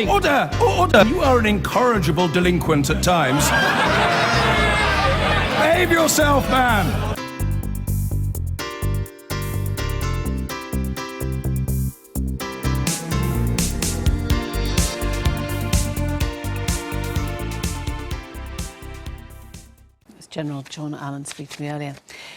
Order! Order! You are an incorrigible delinquent at times. Behave yourself, man! General John Allen speaking to me earlier.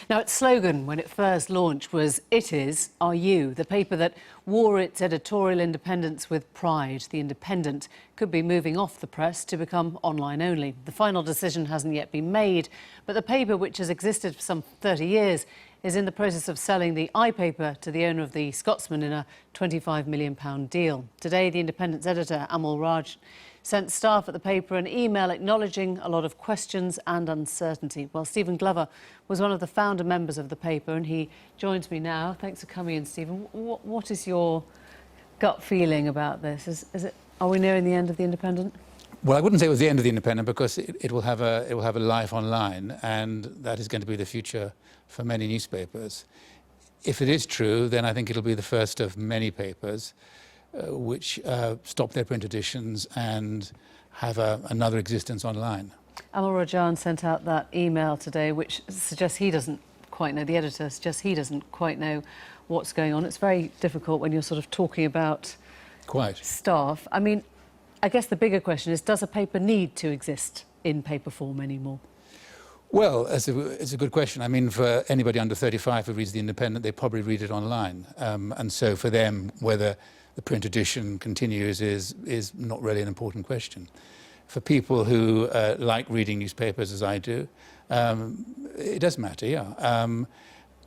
Now, its slogan when it first launched was, "It is, are you?" The paper that wore its editorial independence with pride. The Independent could be moving off the press to become online only. The final decision hasn't yet been made, but the paper, which has existed for some 30 years, is in the process of selling the iPaper to the owner of the Scotsman in a £25 million deal. Today, the Independent's editor, Amal Raj, sent staff at the paper an email acknowledging a lot of questions and uncertainty. Well, Stephen Glover was one of the founder members of the paper and he joins me now. Thanks for coming in, Stephen. What is your gut feeling about this? Are we nearing the end of the Independent? Well, I wouldn't say it was the end of the Independent because it will have a life online, and that is going to be the future for many newspapers. If it is true, then I think it'll be the first of many papers which stop their print editions and have another existence online. Amal Rajan sent out that email today which suggests he doesn't quite know, the editor suggests he doesn't quite know what's going on. It's very difficult when you're sort of talking about staff. I mean, I guess the bigger question is, does a paper need to exist in paper form anymore? Well, it's a good question. I mean, for anybody under 35 who reads The Independent, they probably read it online. And so for them, whether the print edition continues is not really an important question. For people who like reading newspapers, as I do, it does matter, yeah.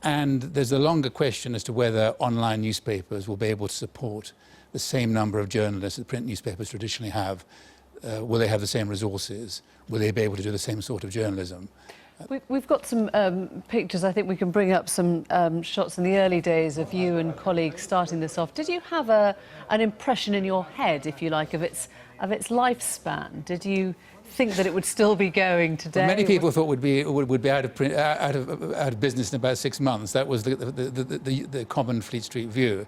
And there's a longer question as to whether online newspapers will be able to support the same number of journalists that print newspapers traditionally have. Will they have the same resources? Will they be able to do the same sort of journalism? We've got some pictures. I think we can bring up some shots in the early days of you and colleagues starting this off. Did you have an impression in your head, if you like, of its lifespan? Did you think that it would still be going today? Well, many people thought would be out of business in about 6 months. That was the common Fleet Street view.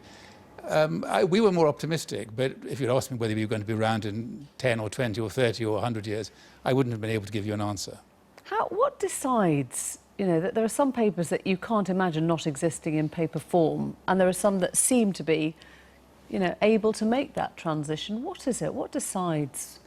We were more optimistic, but if you'd asked me whether we were going to be around in 10 or 20 or 30 or 100 years, I wouldn't have been able to give you an answer. What decides, you know, that there are some papers that you can't imagine not existing in paper form, and there are some that seem to be, you know, able to make that transition? What is it? What decides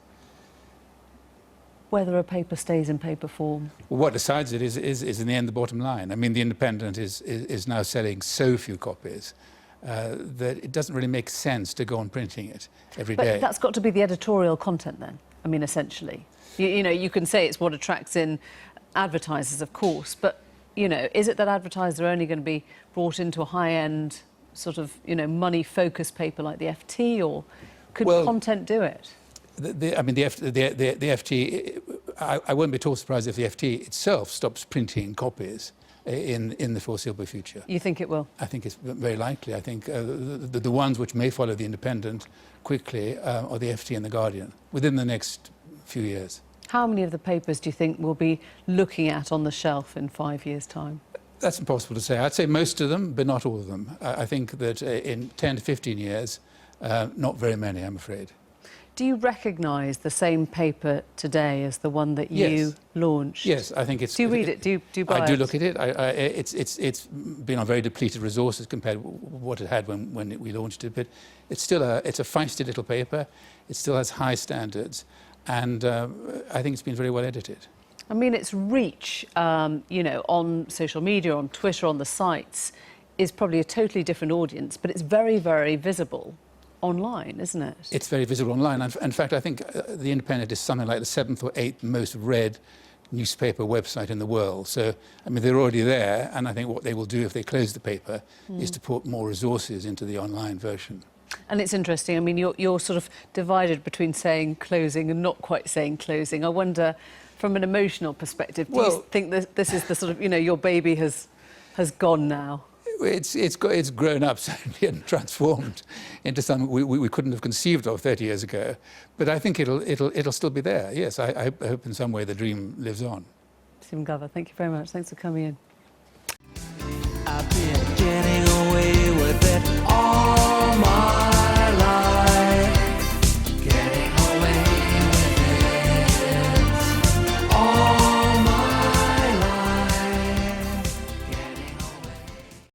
whether a paper stays in paper form? Well, what decides it is in the end the bottom line. I mean, The Independent is now selling so few copies that it doesn't really make sense to go on printing it every day. But that's got to be the editorial content then, I mean, essentially. You know, you can say it's what attracts in advertisers, of course, but, you know, is it that advertisers are only going to be brought into a high-end sort of, you know, money-focused paper like the FT, or could content do it? I mean, the FT, I won't be at all surprised if the FT itself stops printing copies in the foreseeable future. You think it will? I think it's very likely. I think the ones which may follow The Independent quickly are the FT and the Guardian within the next few years. How many of the papers do you think we'll be looking at on the shelf in 5 years' time? That's impossible to say. I'd say most of them, but not all of them. I think that in 10 to 15 years, not very many, I'm afraid. Do you recognise the same paper today as the one that you launched? Yes, I think it's... Do you read it? Do you buy it? I do look at it. It's been on very depleted resources compared to what it had when we launched it, but it's still it's a feisty little paper. It still has high standards, and I think it's been very well edited. I mean, its reach, you know, on social media, on Twitter, on the sites, is probably a totally different audience, but it's very, very visible online, isn't it? It's very visible online. In fact, I think The Independent is something like the 7th or 8th most read newspaper website in the world. So, I mean, they're already there, and I think what they will do if they close the paper is to put more resources into the online version. And it's interesting, I mean, you're sort of divided between saying closing and not quite saying closing. I wonder, from an emotional perspective, do you think this is the sort of, you know, your baby has gone now? It's grown up certainly and transformed into something we couldn't have conceived of 30 years ago. But I think it'll still be there. Yes, I hope in some way the dream lives on. Stephen Glover, thank you very much. Thanks for coming in. I've been getting away with it all my